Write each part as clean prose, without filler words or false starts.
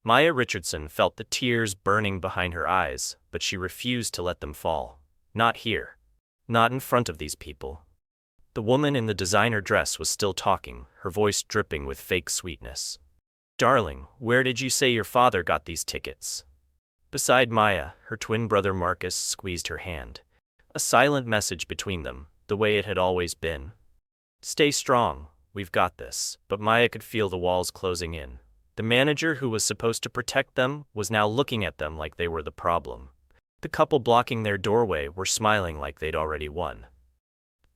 Maya Richardson felt the tears burning behind her eyes, but she refused to let them fall. Not here. Not in front of these people. The woman in the designer dress was still talking, her voice dripping with fake sweetness. "Darling, where did you say your father got these tickets?" Beside Maya, her twin brother Marcus squeezed her hand. A silent message between them, the way it had always been. "Stay strong, we've got this." But Maya could feel the walls closing in. The manager who was supposed to protect them was now looking at them like they were the problem. The couple blocking their doorway were smiling like they'd already won.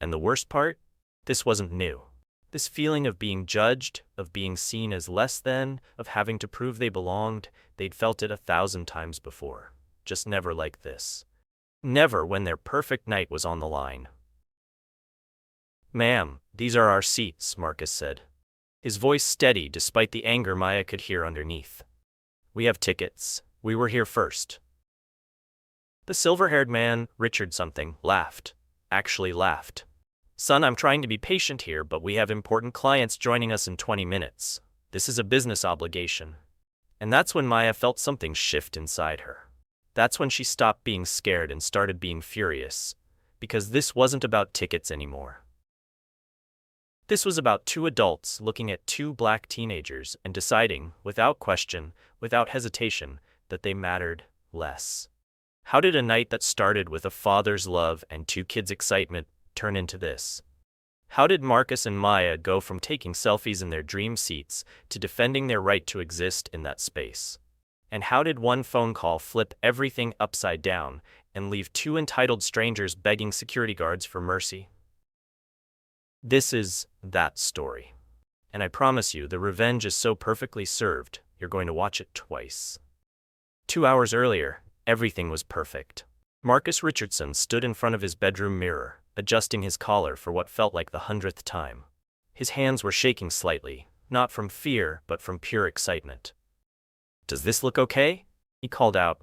And the worst part? This wasn't new. This feeling of being judged, of being seen as less than, of having to prove they belonged, they'd felt it 1,000 times before. Just never like this. Never when their perfect night was on the line. "Ma'am, these are our seats," Marcus said. His voice steady despite the anger Maya could hear underneath. "We have tickets. We were here first." The silver-haired man, Richard something, laughed. Actually laughed. "Son, I'm trying to be patient here, but we have important clients joining us in 20 minutes. This is a business obligation." And that's when Maya felt something shift inside her. That's when she stopped being scared and started being furious. Because this wasn't about tickets anymore. This was about two adults looking at two black teenagers and deciding, without question, without hesitation, that they mattered less. How did a night that started with a father's love and two kids' excitement turn into this? How did Marcus and Maya go from taking selfies in their dream seats to defending their right to exist in that space? And how did one phone call flip everything upside down and leave two entitled strangers begging security guards for mercy? This is that story. And I promise you, the revenge is so perfectly served, you're going to watch it twice. 2 hours earlier, everything was perfect. Marcus Richardson stood in front of his bedroom mirror, adjusting his collar for what felt like the 100th time. His hands were shaking slightly, not from fear but from pure excitement. "Does this look okay?" he called out.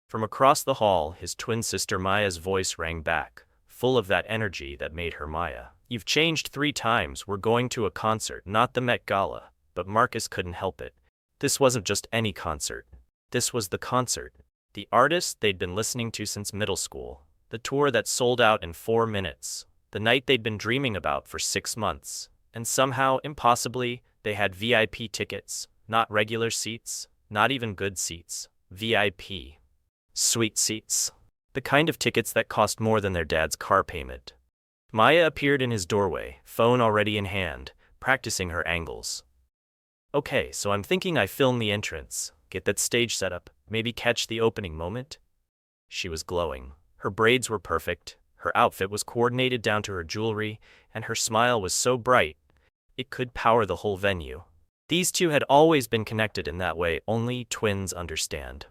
From across the hall, his twin sister Maya's voice rang back, full of that energy that made her Maya. "You've changed 3 times, we're going to a concert, not the Met Gala." But Marcus couldn't help it. This wasn't just any concert. This was the concert. The artist they'd been listening to since middle school. The tour that sold out in 4 minutes. The night they'd been dreaming about for 6 months. And somehow, impossibly, they had VIP tickets, not regular seats, not even good seats. VIP. Sweet seats. The kind of tickets that cost more than their dad's car payment. Maya appeared in his doorway, phone already in hand, practicing her angles. "Okay, so I'm thinking I film the entrance, get that stage set up, maybe catch the opening moment." She was glowing. Her braids were perfect, her outfit was coordinated down to her jewelry, and her smile was so bright, it could power the whole venue. These two had always been connected in that way only twins understand.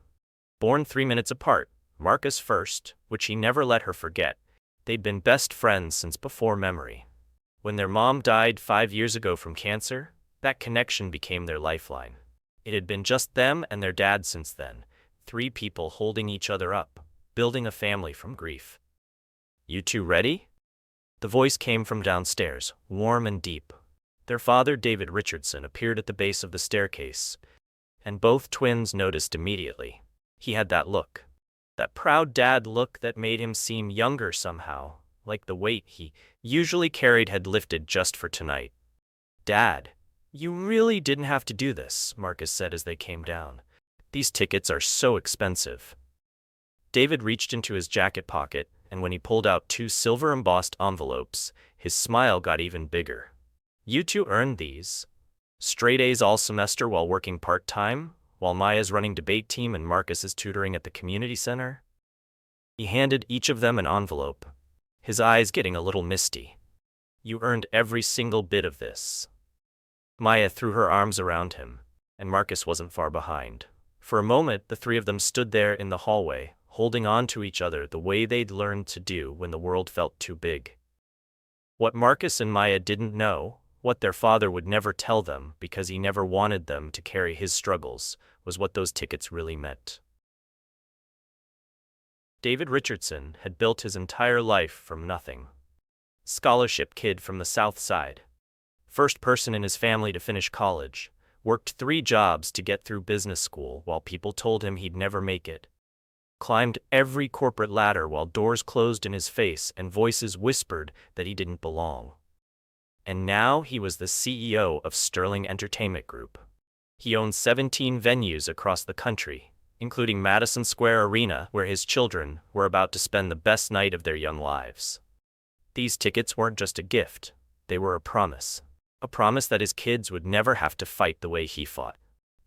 Born 3 minutes apart, Marcus first, which he never let her forget. They'd been best friends since before memory. When their mom died 5 years ago from cancer, that connection became their lifeline. It had been just them and their dad since then, 3 people holding each other up, building a family from grief. "You two ready?" The voice came from downstairs, warm and deep. Their father, David Richardson, appeared at the base of the staircase, and both twins noticed immediately. He had that look. That proud dad look that made him seem younger somehow, like the weight he usually carried had lifted just for tonight. "Dad, you really didn't have to do this," Marcus said as they came down. "These tickets are so expensive." David reached into his jacket pocket, and when he pulled out 2 silver-embossed envelopes, his smile got even bigger. "You two earned these. Straight A's all semester while working part-time? While Maya's running debate team and Marcus is tutoring at the community center?" He handed each of them an envelope, his eyes getting a little misty. "You earned every single bit of this." Maya threw her arms around him, and Marcus wasn't far behind. For a moment, the 3 of them stood there in the hallway, holding on to each other the way they'd learned to do when the world felt too big. What Marcus and Maya didn't know, what their father would never tell them because he never wanted them to carry his struggles, was what those tickets really meant. David Richardson had built his entire life from nothing. Scholarship kid from the South Side. First person in his family to finish college, worked 3 jobs to get through business school while people told him he'd never make it, climbed every corporate ladder while doors closed in his face and voices whispered that he didn't belong. And now he was the CEO of Sterling Entertainment Group. He owned 17 venues across the country, including Madison Square Arena, where his children were about to spend the best night of their young lives. These tickets weren't just a gift, they were a promise. A promise that his kids would never have to fight the way he fought.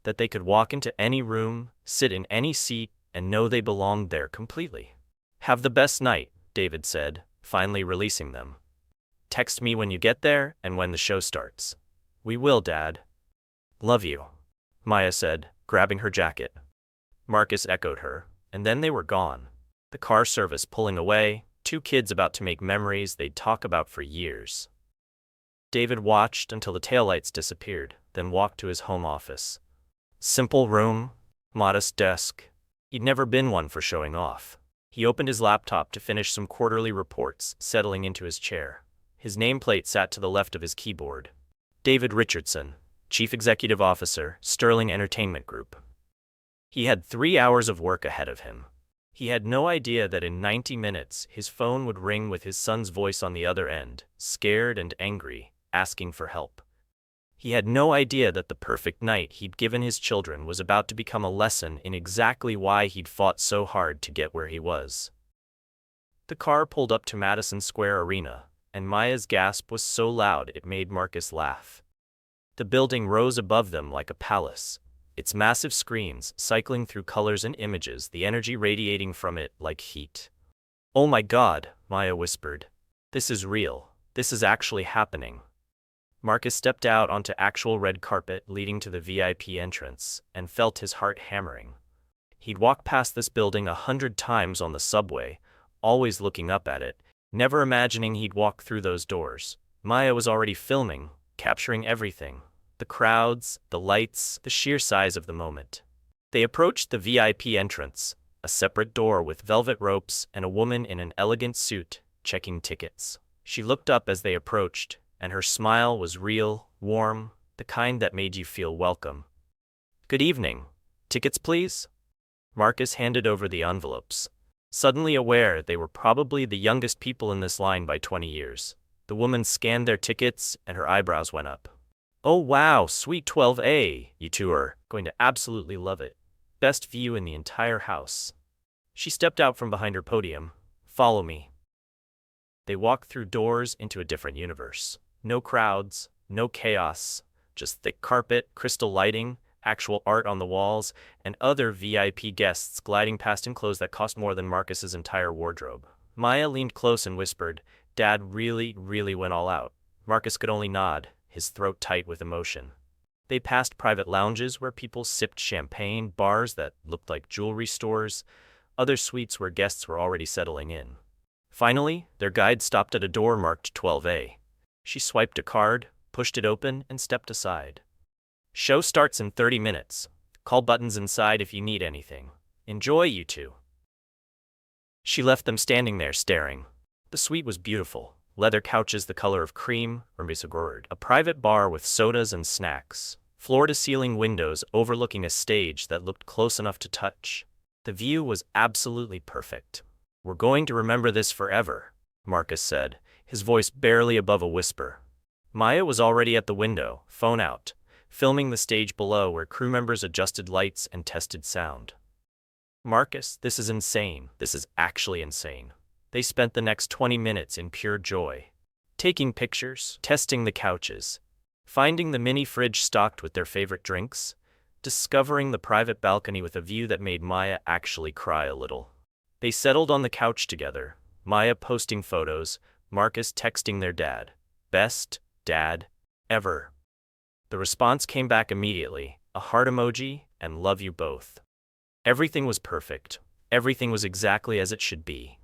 That they could walk into any room, sit in any seat, and know they belonged there completely. "Have the best night," David said, finally releasing them. "Text me when you get there and when the show starts." "We will, Dad." "Love you," Maya said, grabbing her jacket. Marcus echoed her, and then they were gone. The car service pulling away, 2 kids about to make memories they'd talk about for years. David watched until the taillights disappeared, then walked to his home office. Simple room, modest desk. He'd never been one for showing off. He opened his laptop to finish some quarterly reports, settling into his chair. His nameplate sat to the left of his keyboard. David Richardson, Chief Executive Officer, Sterling Entertainment Group. He had 3 hours of work ahead of him. He had no idea that in 90 minutes his phone would ring with his son's voice on the other end, scared and angry, asking for help. He had no idea that the perfect night he'd given his children was about to become a lesson in exactly why he'd fought so hard to get where he was. The car pulled up to Madison Square Arena, and Maya's gasp was so loud it made Marcus laugh. The building rose above them like a palace, its massive screens cycling through colors and images, the energy radiating from it like heat. "Oh my God," Maya whispered. "This is real. This is actually happening." Marcus stepped out onto actual red carpet leading to the VIP entrance and felt his heart hammering. He'd walked past this building 100 times on the subway, always looking up at it, never imagining he'd walk through those doors. Maya was already filming, capturing everything. The crowds, the lights, the sheer size of the moment. They approached the VIP entrance, a separate door with velvet ropes and a woman in an elegant suit, checking tickets. She looked up as they approached, and her smile was real, warm, the kind that made you feel welcome. "Good evening. Tickets, please?" Marcus handed over the envelopes, suddenly aware they were probably the youngest people in this line by 20 years. The woman scanned their tickets, and her eyebrows went up. "Oh wow, Suite 12A, you two are going to absolutely love it. Best view in the entire house." She stepped out from behind her podium. "Follow me." They walked through doors into a different universe. No crowds, no chaos, just thick carpet, crystal lighting, actual art on the walls, and other VIP guests gliding past in clothes that cost more than Marcus's entire wardrobe. Maya leaned close and whispered, "Dad really went all out." Marcus could only nod, his throat tight with emotion. They passed private lounges where people sipped champagne, bars that looked like jewelry stores, other suites where guests were already settling in. Finally, their guide stopped at a door marked 12A. She swiped a card, pushed it open, and stepped aside. "Show starts in 30 minutes. Call buttons inside if you need anything. Enjoy, you two." She left them standing there staring. The suite was beautiful. Leather couches the color of cream, a private bar with sodas and snacks, floor-to-ceiling windows overlooking a stage that looked close enough to touch. The view was absolutely perfect. "We're going to remember this forever," Marcus said, his voice barely above a whisper. Maya was already at the window, phone out, filming the stage below where crew members adjusted lights and tested sound. "Marcus, this is insane. This is actually insane." They spent the next 20 minutes in pure joy. Taking pictures, testing the couches, finding the mini fridge stocked with their favorite drinks, discovering the private balcony with a view that made Maya actually cry a little. They settled on the couch together, Maya posting photos, Marcus texting their dad. "Best dad ever." The response came back immediately, a heart emoji, and "love you both." Everything was perfect. Everything was exactly as it should be.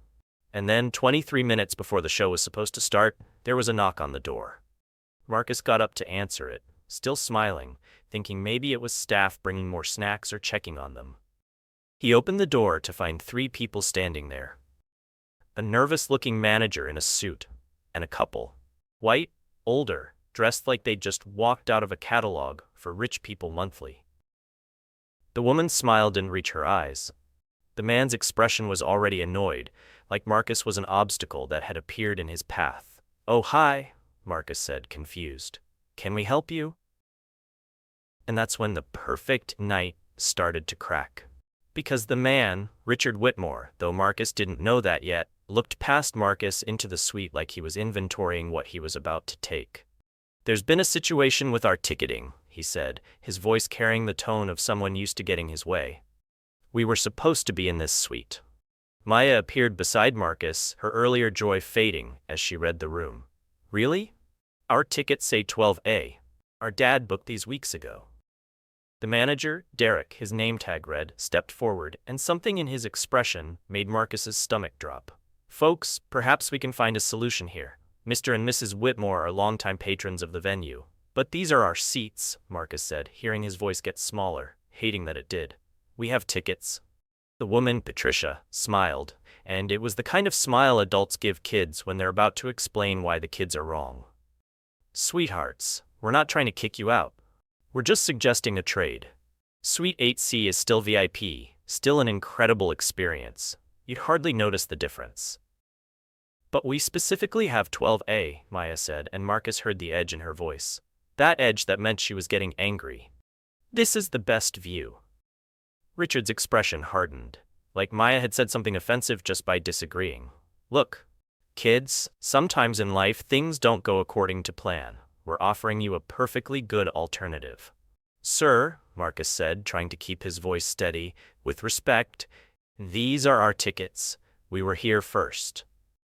And then, 23 minutes before the show was supposed to start, there was a knock on the door. Marcus got up to answer it, still smiling, thinking maybe it was staff bringing more snacks or checking on them. He opened the door to find 3 people standing there. A nervous-looking manager in a suit, and a couple. White, older, dressed like they'd just walked out of a catalog for Rich People Monthly. The woman smiled and reached her eyes. The man's expression was already annoyed, like Marcus was an obstacle that had appeared in his path. "Oh, hi," Marcus said, confused. "Can we help you?" And that's when the perfect night started to crack. Because the man, Richard Whitmore, though Marcus didn't know that yet, looked past Marcus into the suite like he was inventorying what he was about to take. "There's been a situation with our ticketing," he said, his voice carrying the tone of someone used to getting his way. "We were supposed to be in this suite." Maya appeared beside Marcus, her earlier joy fading as she read the room. "Really? Our tickets say 12A. Our dad booked these weeks ago." The manager, Derek, his name tag read, stepped forward, and something in his expression made Marcus's stomach drop. "Folks, perhaps we can find a solution here. Mr. and Mrs. Whitmore are longtime patrons of the venue. But these are our seats," Marcus said, hearing his voice get smaller, hating that it did. "We have tickets." The woman, Patricia, smiled, and it was the kind of smile adults give kids when they're about to explain why the kids are wrong. "Sweethearts, we're not trying to kick you out. We're just suggesting a trade. Suite 8C is still VIP, still an incredible experience. You'd hardly notice the difference." "But we specifically have 12A, Maya said, and Marcus heard the edge in her voice. That edge that meant she was getting angry. "This is the best view." Richard's expression hardened, like Maya had said something offensive just by disagreeing. "Look, kids, sometimes in life things don't go according to plan. We're offering you a perfectly good alternative." "Sir," Marcus said, trying to keep his voice steady, "with respect, these are our tickets. We were here first."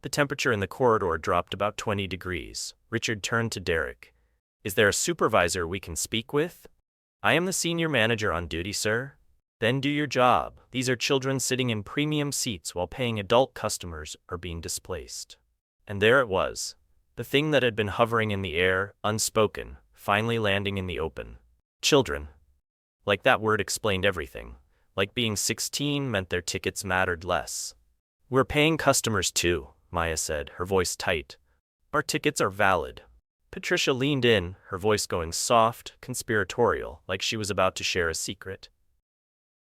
The temperature in the corridor dropped about 20 degrees. Richard turned to Derek. "Is there a supervisor we can speak with?" "I am the senior manager on duty, sir." "Then do your job. These are children sitting in premium seats while paying adult customers are being displaced." And there it was. The thing that had been hovering in the air, unspoken, finally landing in the open. Children. Like that word explained everything. Like being 16 meant their tickets mattered less. "We're paying customers too," Maya said, her voice tight. "Our tickets are valid." Patricia leaned in, her voice going soft, conspiratorial, like she was about to share a secret.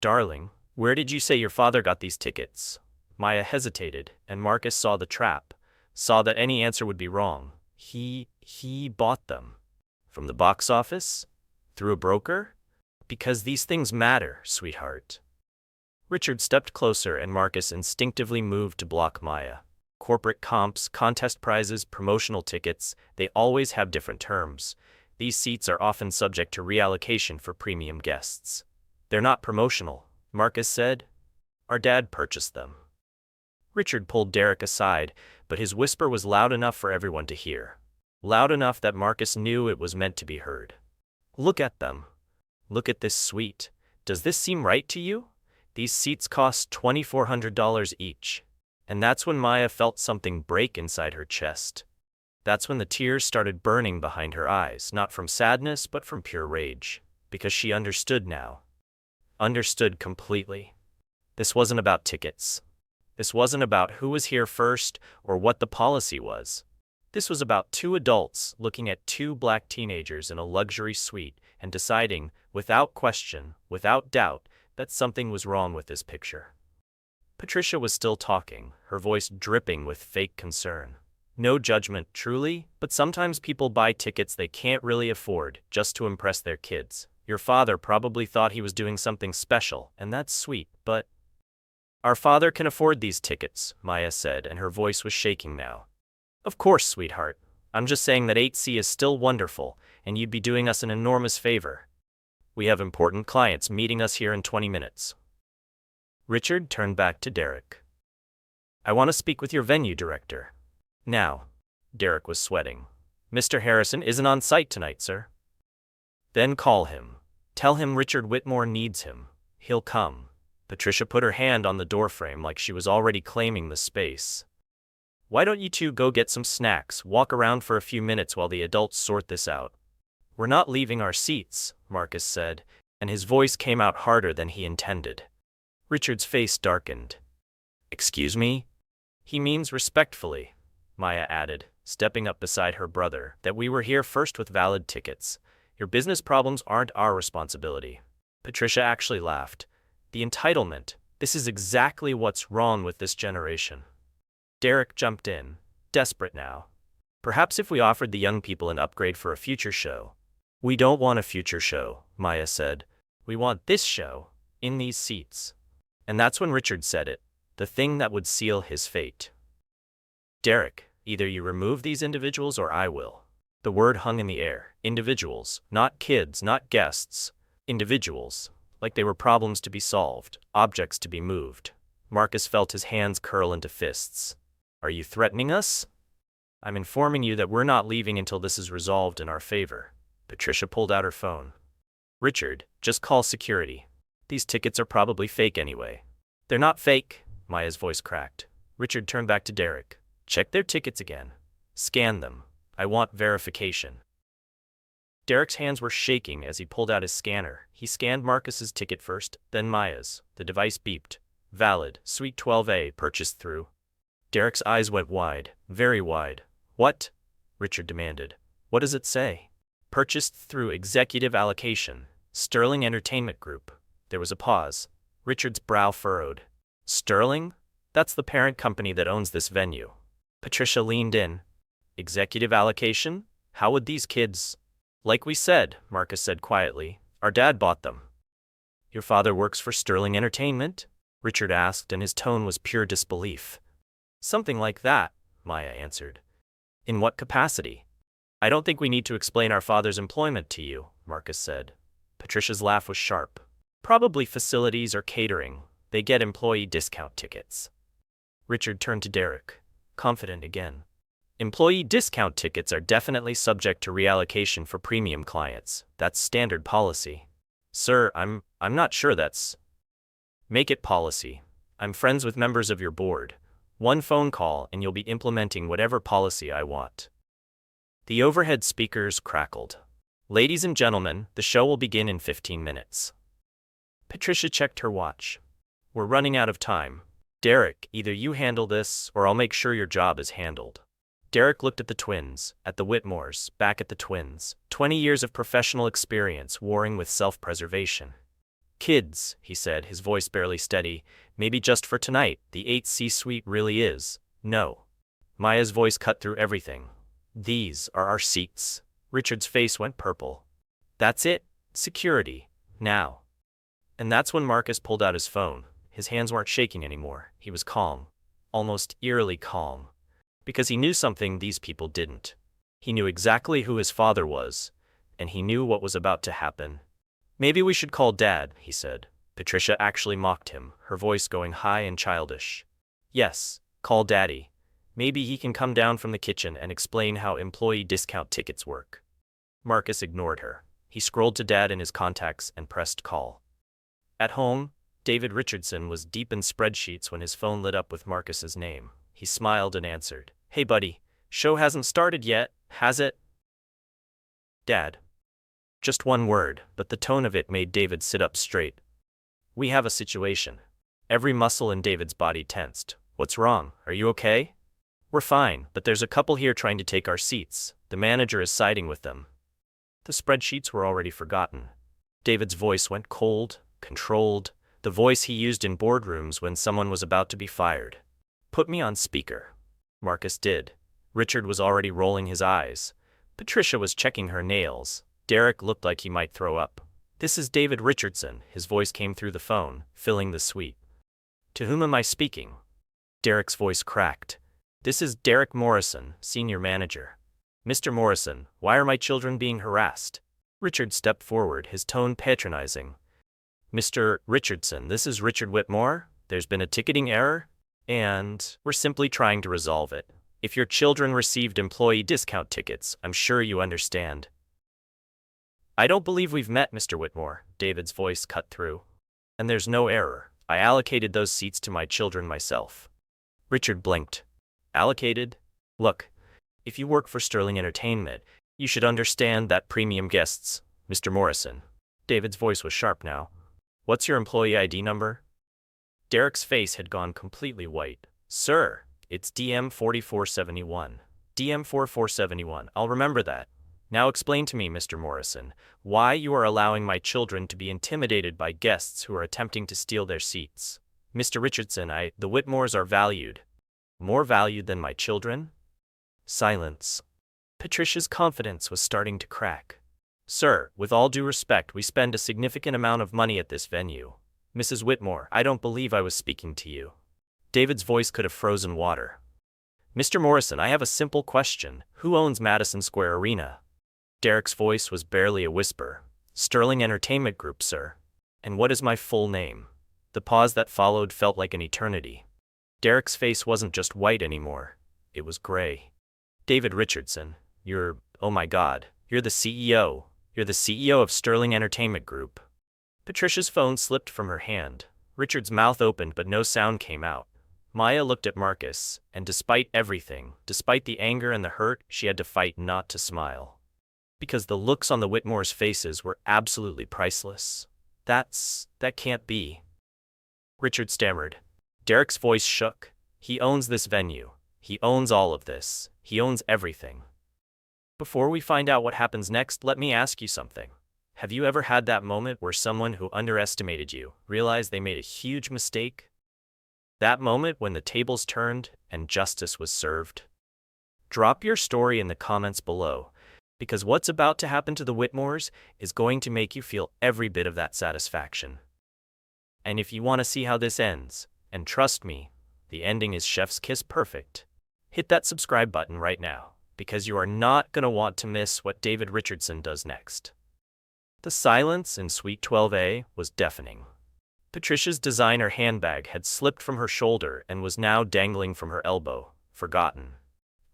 "Darling, where did you say your father got these tickets?" Maya hesitated, and Marcus saw the trap. Saw that any answer would be wrong. He bought them. From the box office? Through a broker? "Because these things matter, sweetheart." Richard stepped closer and Marcus instinctively moved to block Maya. Corporate comps, contest prizes, promotional tickets, they always have different terms. These seats are often subject to reallocation for premium guests. "They're not promotional," Marcus said. "Our dad purchased them." Richard pulled Derek aside, but his whisper was loud enough for everyone to hear. Loud enough that Marcus knew it was meant to be heard. "Look at them. Look at this suite. Does this seem right to you? These seats cost $2,400 each." And that's when Maya felt something break inside her chest. That's when the tears started burning behind her eyes, not from sadness but from pure rage. Because she understood now. Understood completely. This wasn't about tickets. This wasn't about who was here first or what the policy was. This was about two adults looking at two black teenagers in a luxury suite and deciding, without question, without doubt, that something was wrong with this picture. Patricia was still talking, her voice dripping with fake concern. "No judgment, truly, but sometimes people buy tickets they can't really afford just to impress their kids. Your father probably thought he was doing something special, and that's sweet, but—" "Our father can afford these tickets," Maya said, and her voice was shaking now. "Of course, sweetheart. I'm just saying that 8C is still wonderful, and you'd be doing us an enormous favor. We have important clients meeting us here in 20 minutes. Richard turned back to Derek. "I want to speak with your venue director." "Now." Derek was sweating. "Mr. Harrison isn't on site tonight, sir." "Then call him. Tell him Richard Whitmore needs him. He'll come." Patricia put her hand on the doorframe like she was already claiming the space. "Why don't you two go get some snacks, walk around for a few minutes while the adults sort this out?" "We're not leaving our seats," Marcus said, and his voice came out harder than he intended. Richard's face darkened. "Excuse me?" "He means respectfully," Maya added. stepping up beside her brother, that we were here first with valid tickets. Your business problems aren't our responsibility. Patricia actually laughed. The entitlement. This is exactly what's wrong with this generation. Derek jumped in, desperate now. Perhaps if we offered the young people an upgrade for a future show. We don't want a future show, Maya said. We want this show, in these seats. And that's when Richard said it, the thing that would seal his fate. Derek, either you remove these individuals or I will. The word hung in the air. Individuals, not kids, not guests. Individuals, like they were problems to be solved, objects to be moved. Marcus felt his hands curl into fists. Are you threatening us? I'm informing you that we're not leaving until this is resolved in our favor. Patricia pulled out her phone. Richard, just call security. These tickets are probably fake anyway. They're not fake, Maya's voice cracked. Richard turned back to Derek. Check their tickets again. Scan them. I want verification. Derek's hands were shaking as he pulled out his scanner. He scanned Marcus's ticket first, then Maya's. The device beeped. Valid, Suite 12A, purchased through. Derek's eyes went wide, very wide. What? Richard demanded. What does it say? Purchased through executive allocation, Sterling Entertainment Group. There was a pause. Richard's brow furrowed. Sterling? That's the parent company that owns this venue. Patricia leaned in. Executive allocation? How would these kids? Like we said, Marcus said quietly, our dad bought them. Your father works for Sterling Entertainment? Richard asked, and his tone was pure disbelief. Something like that, Maya answered. In what capacity? I don't think we need to explain our father's employment to you, Marcus said. Patricia's laugh was sharp. Probably facilities or catering. They get employee discount tickets. Richard turned to Derek, confident again. Employee discount tickets are definitely subject to reallocation for premium clients. That's standard policy. Sir, I'm not sure that's... Make it policy. I'm friends with members of your board. One phone call and you'll be implementing whatever policy I want. The overhead speakers crackled. Ladies and gentlemen, the show will begin in 15 minutes. Patricia checked her watch. We're running out of time. Derek, either you handle this or I'll make sure your job is handled. Derek looked at the twins, at the Whitmores, back at the twins. 20 years of professional experience warring with self-preservation. Kids, he said, his voice barely steady, maybe just for tonight, the 8C suite really is. No. Maya's voice cut through everything. These are our seats. Richard's face went purple. That's it. Security. Now. And that's when Marcus pulled out his phone. His hands weren't shaking anymore. He was calm. Almost eerily calm. Because he knew something these people didn't. He knew exactly who his father was. And he knew what was about to happen. Maybe we should call Dad, he said. Patricia actually mocked him, her voice going high and childish. Yes, call Daddy. Maybe he can come down from the kitchen and explain how employee discount tickets work. Marcus ignored her. He scrolled to Dad in his contacts and pressed call. At home, David Richardson was deep in spreadsheets when his phone lit up with Marcus's name. He smiled and answered. Hey buddy, show hasn't started yet, has it? Dad. Just one word, but the tone of it made David sit up straight. We have a situation. Every muscle in David's body tensed. What's wrong? Are you okay? We're fine, but there's a couple here trying to take our seats. The manager is siding with them. The spreadsheets were already forgotten. David's voice went cold, controlled, the voice he used in boardrooms when someone was about to be fired. Put me on speaker. Marcus did. Richard was already rolling his eyes. Patricia was checking her nails. Derek looked like he might throw up. This is David Richardson, his voice came through the phone, filling the suite. To whom am I speaking? Derek's voice cracked. This is Derek Morrison, senior manager. Mr. Morrison, why are my children being harassed? Richard stepped forward, his tone patronizing. Mr. Richardson, this is Richard Whitmore. There's been a ticketing error, and we're simply trying to resolve it. If your children received employee discount tickets, I'm sure you understand. I don't believe we've met, Mr. Whitmore, David's voice cut through. And there's no error. I allocated those seats to my children myself. Richard blinked. Allocated? Look, if you work for Sterling Entertainment, you should understand that premium guests, Mr. Morrison. David's voice was sharp now. What's your employee ID number? Derek's face had gone completely white. Sir, it's DM 4471. DM4471, I'll remember that. Now explain to me, Mr. Morrison, why you are allowing my children to be intimidated by guests who are attempting to steal their seats. Mr. Richardson, the Whitmores are valued. More valued than my children? Silence. Patricia's confidence was starting to crack. Sir, with all due respect, we spend a significant amount of money at this venue. Mrs. Whitmore, I don't believe I was speaking to you. David's voice could have frozen water. Mr. Morrison, I have a simple question. Who owns Madison Square Arena? Derek's voice was barely a whisper. Sterling Entertainment Group, sir. And what is my full name? The pause that followed felt like an eternity. Derek's face wasn't just white anymore. It was gray. David Richardson, oh my God, you're the CEO. You're the CEO of Sterling Entertainment Group. Patricia's phone slipped from her hand. Richard's mouth opened but no sound came out. Maya looked at Marcus, and despite everything, despite the anger and the hurt, she had to fight not to smile. Because the looks on the Whitmores' faces were absolutely priceless. That can't be. Richard stammered. Derek's voice shook. He owns this venue. He owns all of this. He owns everything. Before we find out what happens next, let me ask you something. Have you ever had that moment where someone who underestimated you realized they made a huge mistake? That moment when the tables turned and justice was served? Drop your story in the comments below, because what's about to happen to the Whitmores is going to make you feel every bit of that satisfaction. And if you want to see how this ends, and trust me, the ending is chef's kiss perfect, hit that subscribe button right now, because you are not going to want to miss what David Richardson does next. The silence in Suite 12A was deafening. Patricia's designer handbag had slipped from her shoulder and was now dangling from her elbow, forgotten.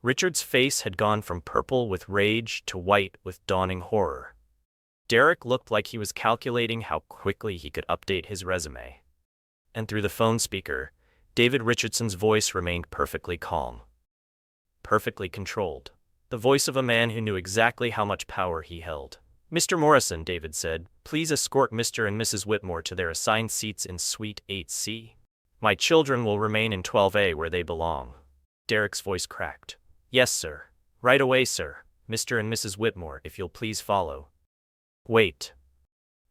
Richard's face had gone from purple with rage to white with dawning horror. Derek looked like he was calculating how quickly he could update his resume. And through the phone speaker, David Richardson's voice remained perfectly calm. Perfectly controlled. The voice of a man who knew exactly how much power he held. Mr. Morrison, David said, please escort Mr. and Mrs. Whitmore to their assigned seats in Suite 8C. My children will remain in 12A where they belong. Derek's voice cracked. Yes, sir. Right away, sir. Mr. and Mrs. Whitmore, if you'll please follow. Wait.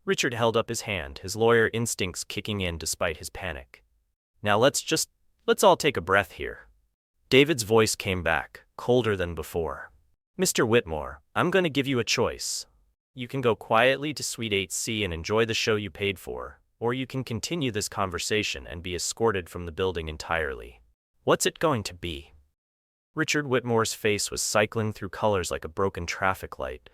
Richard held up his hand, his lawyer instincts kicking in despite his panic. Now let's all take a breath here. David's voice came back, colder than before. Mr. Whitmore, I'm going to give you a choice. You can go quietly to Suite 8C and enjoy the show you paid for, or you can continue this conversation and be escorted from the building entirely. What's it going to be? Richard Whitmore's face was cycling through colors like a broken traffic light.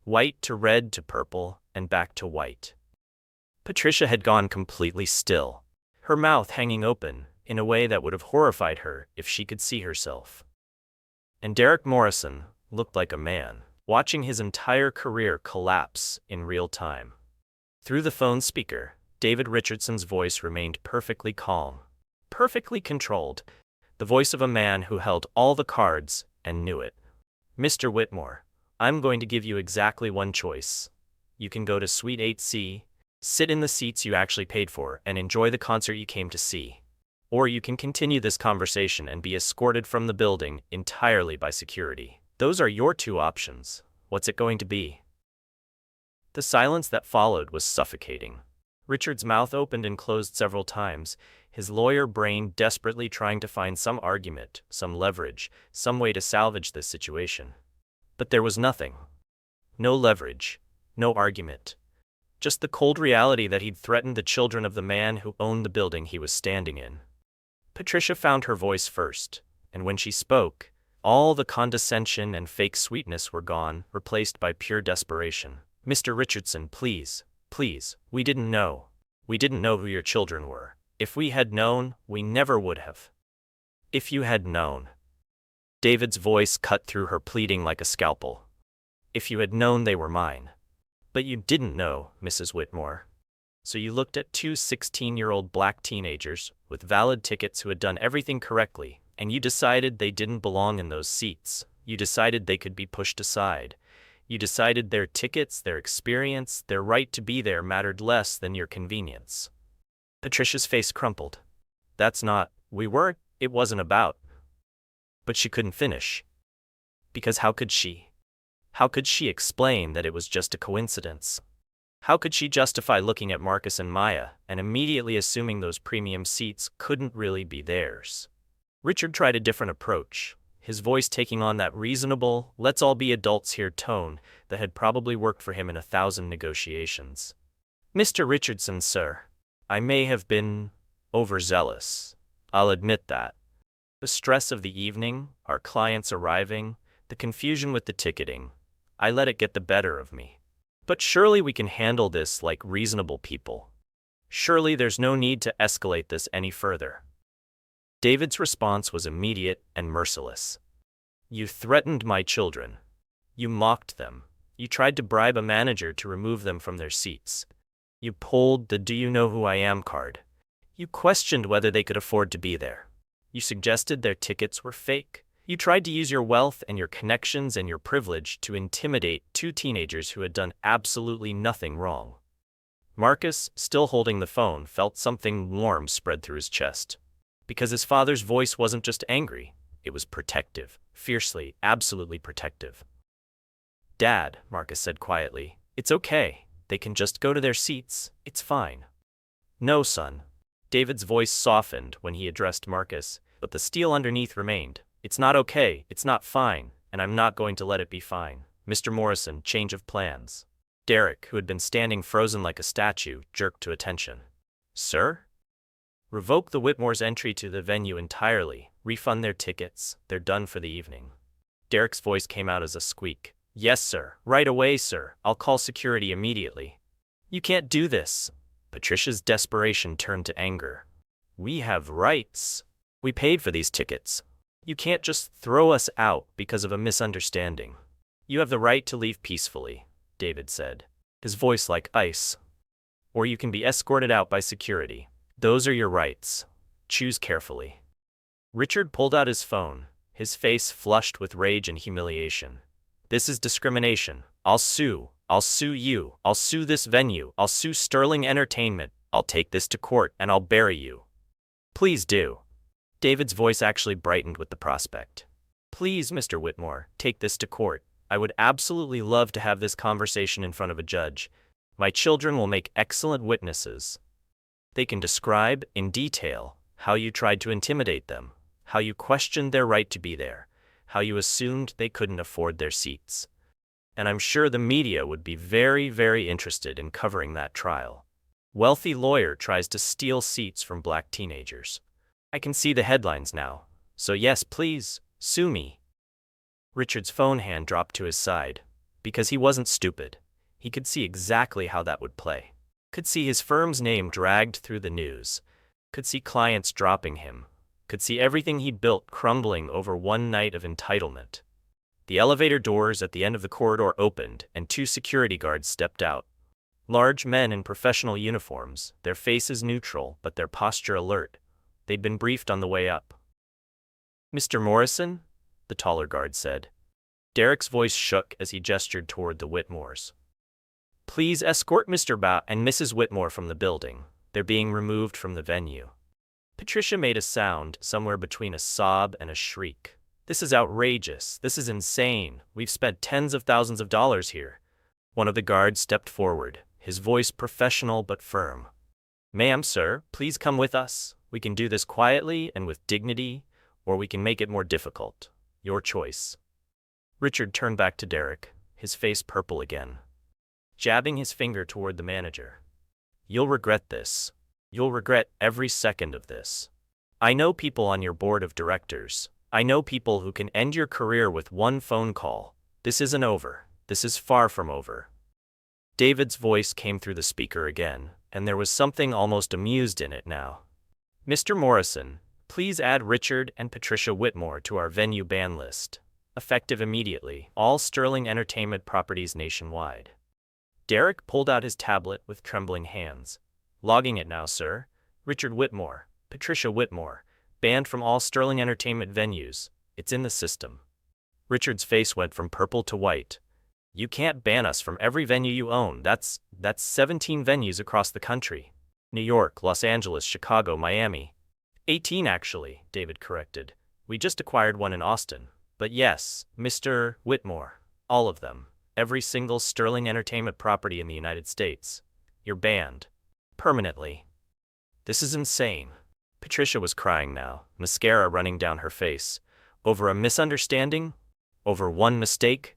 White to red to purple, and back to white. Patricia had gone completely still, her mouth hanging open, in a way that would have horrified her if she could see herself. And Derek Morrison looked like a man, watching his entire career collapse in real time. Through the phone speaker, David Richardson's voice remained perfectly calm, perfectly controlled, the voice of a man who held all the cards and knew it. Mr. Whitmore, I'm going to give you exactly one choice. You can go to Suite 8C, sit in the seats you actually paid for, and enjoy the concert you came to see. Or you can continue this conversation and be escorted from the building entirely by security. Those are your two options. What's it going to be? The silence that followed was suffocating. Richard's mouth opened and closed several times, his lawyer brain desperately trying to find some argument, some leverage, some way to salvage this situation. But there was nothing. No leverage, no argument. Just the cold reality that he'd threatened the children of the man who owned the building he was standing in. Patricia found her voice first, and when she spoke, all the condescension and fake sweetness were gone, replaced by pure desperation. Mr. Richardson, please, we didn't know. We didn't know who your children were. If we had known, we never would have. If you had known. David's voice cut through her pleading like a scalpel. If you had known they were mine. But you didn't know, Mrs. Whitmore. So you looked at two 16-year-old black teenagers with valid tickets who had done everything correctly, and you decided they didn't belong in those seats. You decided they could be pushed aside. You decided their tickets, their experience, their right to be there mattered less than your convenience. Patricia's face crumpled. That's not, it wasn't about. But she couldn't finish. Because how could she? How could she explain that it was just a coincidence? How could she justify looking at Marcus and Maya and immediately assuming those premium seats couldn't really be theirs? Richard tried a different approach, his voice taking on that reasonable, let's all be adults here tone that had probably worked for him in 1,000 negotiations. Mr. Richardson, sir, I may have been overzealous. I'll admit that. The stress of the evening, our clients arriving, the confusion with the ticketing, I let it get the better of me. But surely we can handle this like reasonable people. Surely there's no need to escalate this any further. David's response was immediate and merciless. You threatened my children. You mocked them. You tried to bribe a manager to remove them from their seats. You pulled the "do you know who I am" card. You questioned whether they could afford to be there. You suggested their tickets were fake. You tried to use your wealth and your connections and your privilege to intimidate two teenagers who had done absolutely nothing wrong. Marcus, still holding the phone, felt something warm spread through his chest. Because his father's voice wasn't just angry, it was protective, fiercely, absolutely protective. Dad, Marcus said quietly, it's okay. They can just go to their seats. It's fine. No, son. David's voice softened when he addressed Marcus, but the steel underneath remained. It's not okay, it's not fine, and I'm not going to let it be fine. Mr. Morrison, change of plans. Derek, who had been standing frozen like a statue, jerked to attention. Sir? Revoke the Whitmore's entry to the venue entirely. Refund their tickets. They're done for the evening. Derek's voice came out as a squeak. Yes, sir. Right away, sir. I'll call security immediately. You can't do this. Patricia's desperation turned to anger. We have rights. We paid for these tickets. You can't just throw us out because of a misunderstanding. You have the right to leave peacefully, David said, his voice like ice. Or you can be escorted out by security. Those are your rights. Choose carefully. Richard pulled out his phone, his face flushed with rage and humiliation. This is discrimination. I'll sue. I'll sue you. I'll sue this venue. I'll sue Sterling Entertainment. I'll take this to court and I'll bury you. Please do. David's voice actually brightened with the prospect. Please, Mr. Whitmore, take this to court. I would absolutely love to have this conversation in front of a judge. My children will make excellent witnesses. They can describe, in detail, how you tried to intimidate them, how you questioned their right to be there, how you assumed they couldn't afford their seats. And I'm sure the media would be very, very interested in covering that trial. Wealthy lawyer tries to steal seats from black teenagers. I can see the headlines now. So yes, please, sue me. Richard's phone hand dropped to his side. Because he wasn't stupid. He could see exactly how that would play. Could see his firm's name dragged through the news. Could see clients dropping him. Could see everything he'd built crumbling over one night of entitlement. The elevator doors at the end of the corridor opened and two security guards stepped out. Large men in professional uniforms, their faces neutral but their posture alert. They'd been briefed on the way up. Mr. Morrison? The taller guard said. Derek's voice shook as he gestured toward the Whitmores. Please escort Mr. Bao and Mrs. Whitmore from the building. They're being removed from the venue. Patricia made a sound somewhere between a sob and a shriek. This is outrageous. This is insane. We've spent tens of thousands of dollars here. One of the guards stepped forward, his voice professional but firm. Ma'am, sir, please come with us. We can do this quietly and with dignity, or we can make it more difficult. Your choice. Richard turned back to Derek, his face purple again, jabbing his finger toward the manager. You'll regret this. You'll regret every second of this. I know people on your board of directors. I know people who can end your career with one phone call. This isn't over. This is far from over. David's voice came through the speaker again, and there was something almost amused in it now. Mr. Morrison, please add Richard and Patricia Whitmore to our venue ban list. Effective immediately, all Sterling Entertainment properties nationwide. Derek pulled out his tablet with trembling hands. Logging it now, sir. Richard Whitmore, Patricia Whitmore, banned from all Sterling Entertainment venues. It's in the system. Richard's face went from purple to white. You can't ban us from every venue you own. That's 17 venues across the country. New York, Los Angeles, Chicago, Miami. 18 actually, David corrected. We just acquired one in Austin. But yes, Mr. Whitmore, all of them, every single Sterling Entertainment property in the United States. You're banned. Permanently. This is insane. Patricia was crying now, mascara running down her face. Over a misunderstanding? Over one mistake?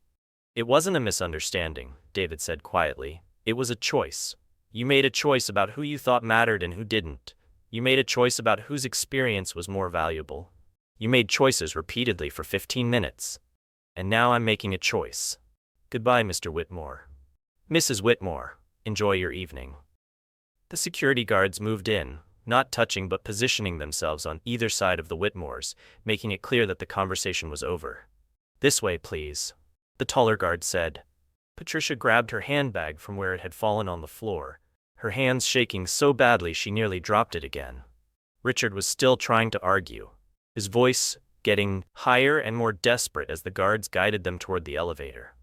It wasn't a misunderstanding, David said quietly. It was a choice. You made a choice about who you thought mattered and who didn't. You made a choice about whose experience was more valuable. You made choices repeatedly for 15 minutes. And now I'm making a choice. Goodbye, Mr. Whitmore. Mrs. Whitmore, enjoy your evening. The security guards moved in, not touching but positioning themselves on either side of the Whitmores, making it clear that the conversation was over. This way, please, the taller guard said. Patricia grabbed her handbag from where it had fallen on the floor, her hands shaking so badly she nearly dropped it again. Richard was still trying to argue, his voice getting higher and more desperate as the guards guided them toward the elevator.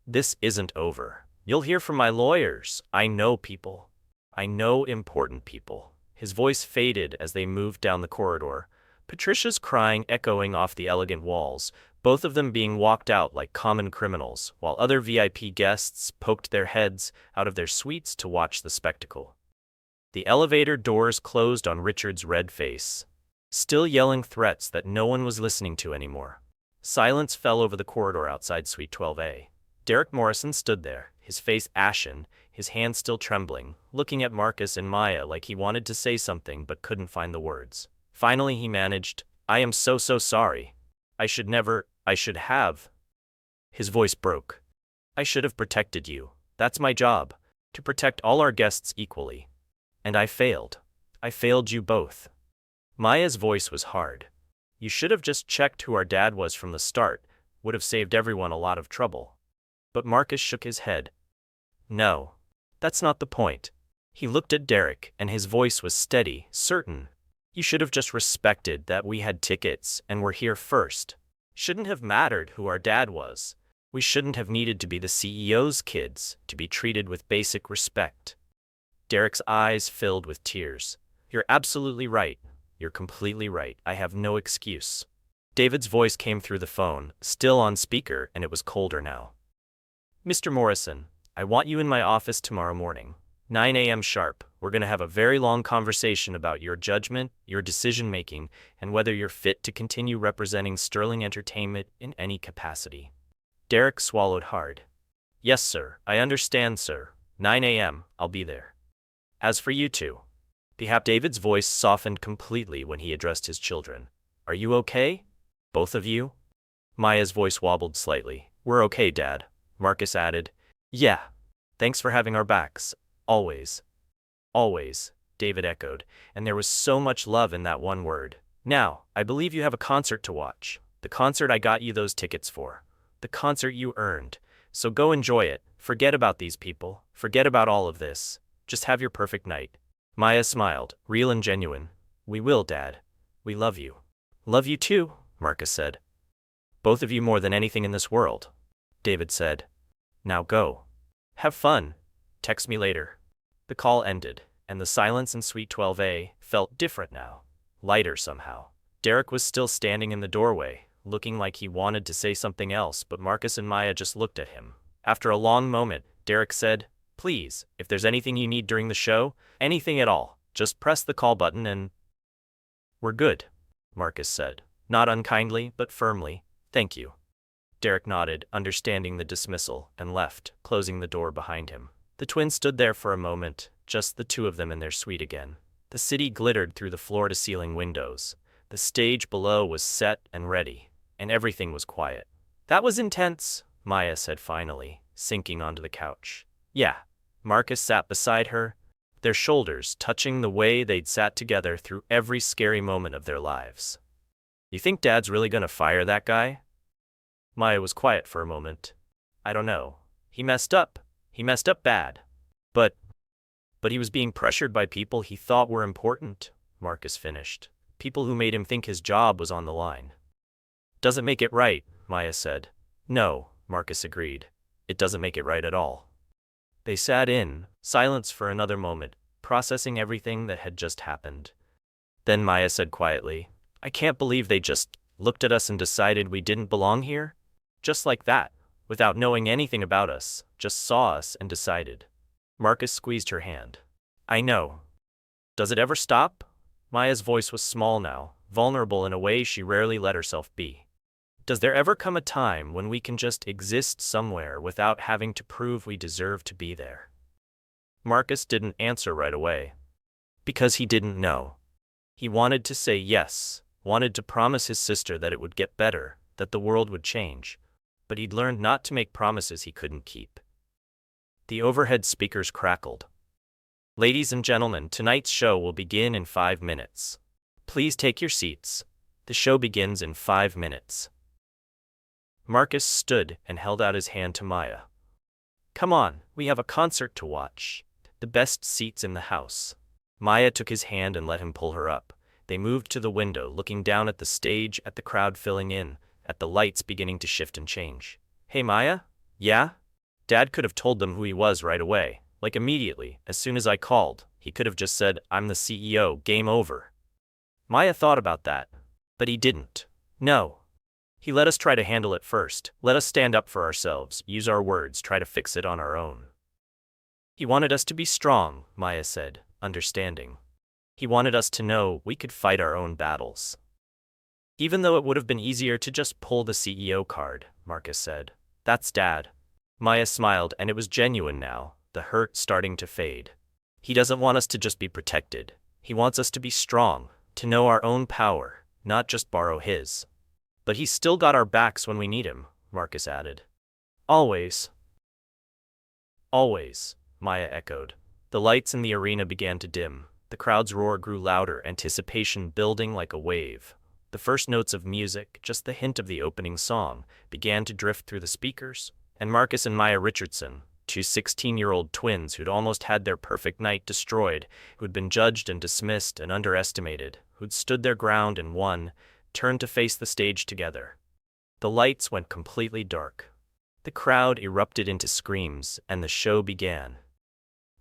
This isn't over. You'll hear from my lawyers. I know people. I know important people. His voice faded as they moved down the corridor, Patricia's crying echoing off the elegant walls, both of them being walked out like common criminals, while other VIP guests poked their heads out of their suites to watch the spectacle. The elevator doors closed on Richard's red face, still yelling threats that no one was listening to anymore. Silence fell over the corridor outside Suite 12A. Derek Morrison stood there, his face ashen, his hands still trembling, looking at Marcus and Maya like he wanted to say something but couldn't find the words. Finally he managed, I am so sorry. I should have. His voice broke. I should have protected you. That's my job, to protect all our guests equally. And I failed. I failed you both. Maya's voice was hard. You should have just checked who our dad was from the start, would have saved everyone a lot of trouble. But Marcus shook his head. No. That's not the point. He looked at Derek, and his voice was steady, certain. You should have just respected that we had tickets and were here first. Shouldn't have mattered who our dad was. We shouldn't have needed to be the CEO's kids to be treated with basic respect. Derek's eyes filled with tears. You're absolutely right. You're completely right. I have no excuse. David's voice came through the phone, still on speaker, and it was colder now. Mr. Morrison, I want you in my office tomorrow morning, 9 a.m. sharp. We're going to have a very long conversation about your judgment, your decision-making, and whether you're fit to continue representing Sterling Entertainment in any capacity. Derek swallowed hard. Yes, sir. I understand, sir. 9 a.m. I'll be there. As for you two. Perhaps David's voice softened completely when he addressed his children. Are you okay? Both of you? Maya's voice wobbled slightly. We're okay, Dad. Marcus added. Yeah. Thanks for having our backs. Always. Always, David echoed, and there was so much love in that one word. Now, I believe you have a concert to watch. The concert I got you those tickets for. The concert you earned. So go enjoy it. Forget about these people. Forget about all of this. Just have your perfect night. Maya smiled, real and genuine. We will, Dad. We love you. Love you too, Marcus said. Both of you more than anything in this world, David said. Now go. Have fun. Text me later. The call ended, and the silence in Suite 12A felt different now, lighter somehow. Derek was still standing in the doorway, looking like he wanted to say something else, but Marcus and Maya just looked at him. After a long moment, Derek said, Please, if there's anything you need during the show, anything at all, just press the call button and… We're good, Marcus said, not unkindly, but firmly. Thank you. Derek nodded, understanding the dismissal, and left, closing the door behind him. The twins stood there for a moment, just the two of them in their suite again. The city glittered through the floor-to-ceiling windows. The stage below was set and ready, and everything was quiet. That was intense, Maya said finally, sinking onto the couch. Yeah. Marcus sat beside her, their shoulders touching the way they'd sat together through every scary moment of their lives. You think Dad's really gonna fire that guy? Maya was quiet for a moment. I don't know. He messed up. He messed up bad. But he was being pressured by people he thought were important, Marcus finished. People who made him think his job was on the line. Doesn't make it right, Maya said. No, Marcus agreed. It doesn't make it right at all. They sat in silence for another moment, processing everything that had just happened. Then Maya said quietly, I can't believe they just looked at us and decided we didn't belong here? Just like that, without knowing anything about us, just saw us and decided. Marcus squeezed her hand. I know. Does it ever stop? Maya's voice was small now, vulnerable in a way she rarely let herself be. Does there ever come a time when we can just exist somewhere without having to prove we deserve to be there? Marcus didn't answer right away. Because he didn't know. He wanted to say yes, wanted to promise his sister that it would get better, that the world would change. But he'd learned not to make promises he couldn't keep. The overhead speakers crackled. Ladies and gentlemen, tonight's show will begin in 5 minutes. Please take your seats. The show begins in 5 minutes. Marcus stood and held out his hand to Maya. Come on, we have a concert to watch. The best seats in the house. Maya took his hand and let him pull her up. They moved to the window, looking down at the stage, at the crowd filling in, at the lights beginning to shift and change. Hey Maya? Yeah? Dad could have told them who he was right away, like immediately, as soon as I called. He could have just said, I'm the CEO, game over. Maya thought about that, but he didn't. No. He let us try to handle it first, let us stand up for ourselves, use our words, try to fix it on our own. He wanted us to be strong, Maya said, understanding. He wanted us to know we could fight our own battles. Even though it would have been easier to just pull the CEO card, Marcus said. That's Dad. Maya smiled, and it was genuine now, the hurt starting to fade. He doesn't want us to just be protected. He wants us to be strong, to know our own power, not just borrow his. But he's still got our backs when we need him, Marcus added. Always. Always, Maya echoed. The lights in the arena began to dim. The crowd's roar grew louder, anticipation building like a wave. The first notes of music, just the hint of the opening song, began to drift through the speakers, and Marcus and Maya Richardson, two 16-year-old twins who'd almost had their perfect night destroyed, who'd been judged and dismissed and underestimated, who'd stood their ground and won, turned to face the stage together. The lights went completely dark. The crowd erupted into screams, and the show began.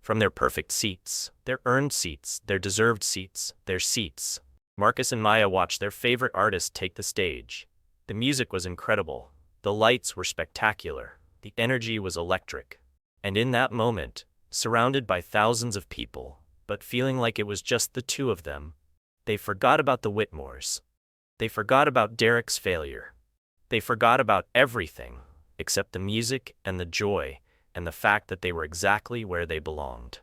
From their perfect seats, their earned seats, their deserved seats, their seats, Marcus and Maya watched their favorite artist take the stage. The music was incredible. The lights were spectacular. The energy was electric. And in that moment, surrounded by thousands of people, but feeling like it was just the two of them, they forgot about the Whitmores. They forgot about Derek's failure. They forgot about everything, except the music and the joy, and the fact that they were exactly where they belonged.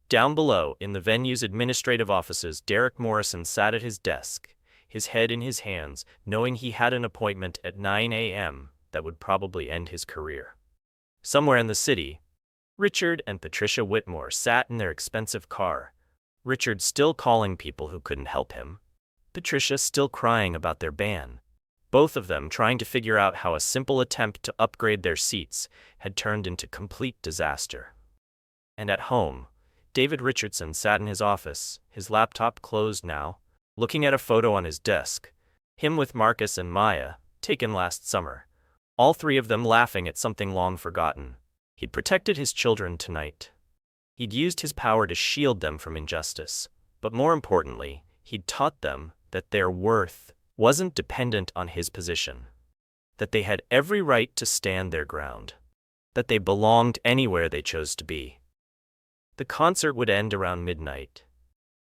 Down below, in the venue's administrative offices, Derek Morrison sat at his desk, his head in his hands, knowing he had an appointment at 9 a.m. that would probably end his career. Somewhere in the city, Richard and Patricia Whitmore sat in their expensive car, Richard still calling people who couldn't help him, Patricia still crying about their ban, both of them trying to figure out how a simple attempt to upgrade their seats had turned into complete disaster. And at home, David Richardson sat in his office, his laptop closed now, looking at a photo on his desk, him with Marcus and Maya, taken last summer, all three of them laughing at something long forgotten. He'd protected his children tonight. He'd used his power to shield them from injustice, but more importantly, he'd taught them that their worth wasn't dependent on his position, that they had every right to stand their ground, that they belonged anywhere they chose to be. The concert would end around midnight.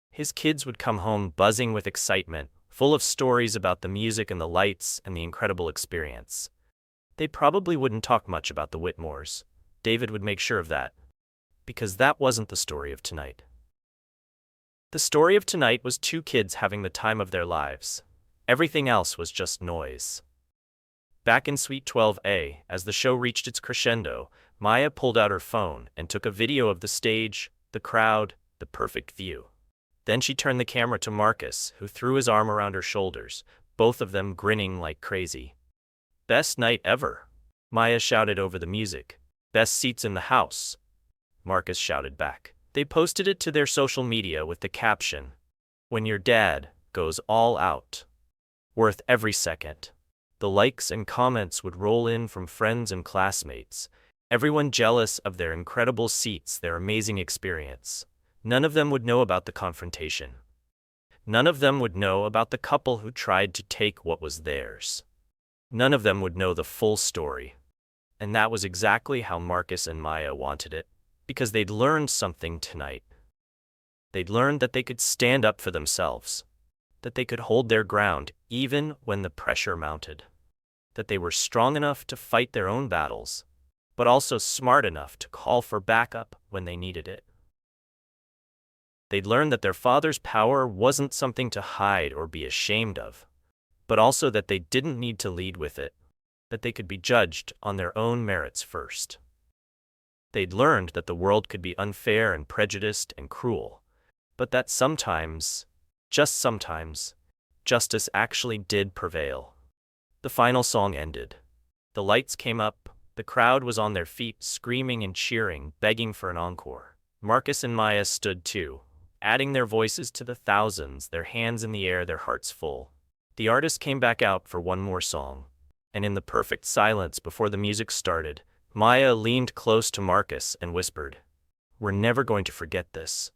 His kids would come home buzzing with excitement, full of stories about the music and the lights and the incredible experience. They probably wouldn't talk much about the Whitmores. David would make sure of that, because that wasn't the story of tonight. The story of tonight was two kids having the time of their lives. Everything else was just noise. Back in Suite 12A, as the show reached its crescendo, Maya pulled out her phone and took a video of the stage, the crowd, the perfect view. Then she turned the camera to Marcus, who threw his arm around her shoulders, both of them grinning like crazy. Best night ever, Maya shouted over the music. Best seats in the house, Marcus shouted back. They posted it to their social media with the caption, "When your dad goes all out. Worth every second." The likes and comments would roll in from friends and classmates, everyone jealous of their incredible seats, their amazing experience. None of them would know about the confrontation. None of them would know about the couple who tried to take what was theirs. None of them would know the full story. And that was exactly how Marcus and Maya wanted it, because they'd learned something tonight. They'd learned that they could stand up for themselves, that they could hold their ground even when the pressure mounted, that they were strong enough to fight their own battles, but also smart enough to call for backup when they needed it. They'd learned that their father's power wasn't something to hide or be ashamed of, but also that they didn't need to lead with it, that they could be judged on their own merits first. They'd learned that the world could be unfair and prejudiced and cruel, but that sometimes, just sometimes, justice actually did prevail. The final song ended. The lights came up, the crowd was on their feet, screaming and cheering, begging for an encore. Marcus and Maya stood too, adding their voices to the thousands, their hands in the air, their hearts full. The artist came back out for one more song, and in the perfect silence before the music started, Maya leaned close to Marcus and whispered, "We're never going to forget this."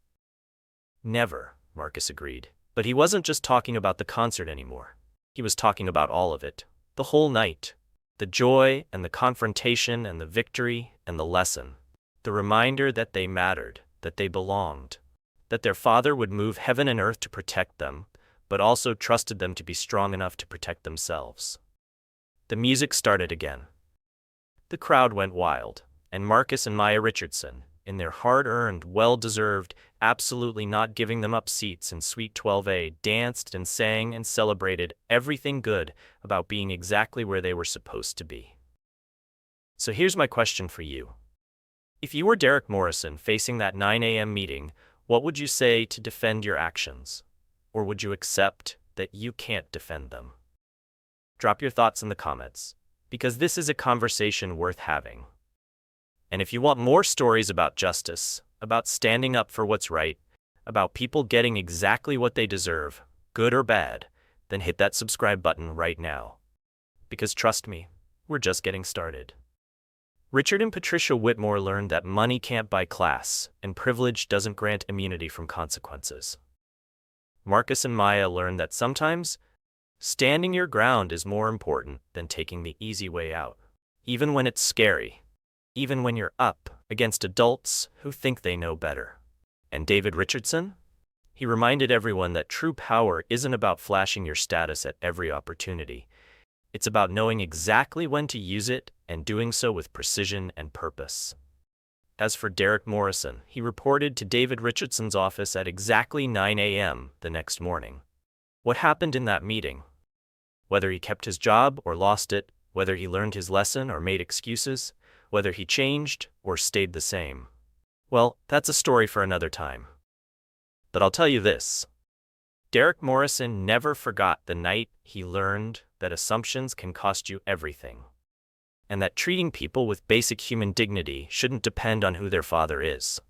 "Never," Marcus agreed. But he wasn't just talking about the concert anymore. He was talking about all of it, the whole night, the joy and the confrontation and the victory and the lesson, the reminder that they mattered, that they belonged, that their father would move heaven and earth to protect them, but also trusted them to be strong enough to protect themselves. The music started again. The crowd went wild, and Marcus and Maya Richardson, in their hard-earned, well-deserved, absolutely not giving them up seats in Suite 12A, danced and sang and celebrated everything good about being exactly where they were supposed to be. So here's my question for you. If you were Derek Morrison facing that 9 a.m. meeting, what would you say to defend your actions? Or would you accept that you can't defend them? Drop your thoughts in the comments, because this is a conversation worth having. And if you want more stories about justice, about standing up for what's right, about people getting exactly what they deserve, good or bad, then hit that subscribe button right now. Because trust me, we're just getting started. Richard and Patricia Whitmore learned that money can't buy class, and privilege doesn't grant immunity from consequences. Marcus and Maya learned that sometimes, standing your ground is more important than taking the easy way out, even when it's scary, even when you're up against adults who think they know better. And David Richardson? He reminded everyone that true power isn't about flashing your status at every opportunity. It's about knowing exactly when to use it and doing so with precision and purpose. As for Derek Morrison, he reported to David Richardson's office at exactly 9 a.m. the next morning. What happened in that meeting? Whether he kept his job or lost it, whether he learned his lesson or made excuses, whether he changed or stayed the same. Well, that's a story for another time. But I'll tell you this. Derek Morrison never forgot the night he learned that assumptions can cost you everything, and that treating people with basic human dignity shouldn't depend on who their father is.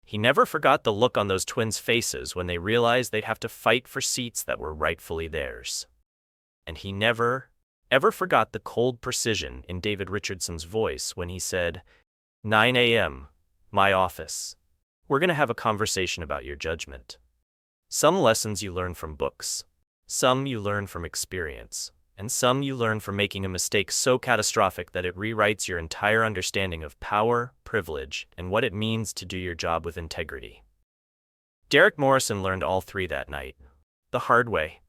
He never forgot the look on those twins' faces when they realized they'd have to fight for seats that were rightfully theirs. And he never, ever forgot the cold precision in David Richardson's voice when he said, 9 a.m., my office. We're going to have a conversation about your judgment. Some lessons you learn from books, some you learn from experience, and some you learn from making a mistake so catastrophic that it rewrites your entire understanding of power, privilege, and what it means to do your job with integrity. Derek Morrison learned all three that night, the hard way.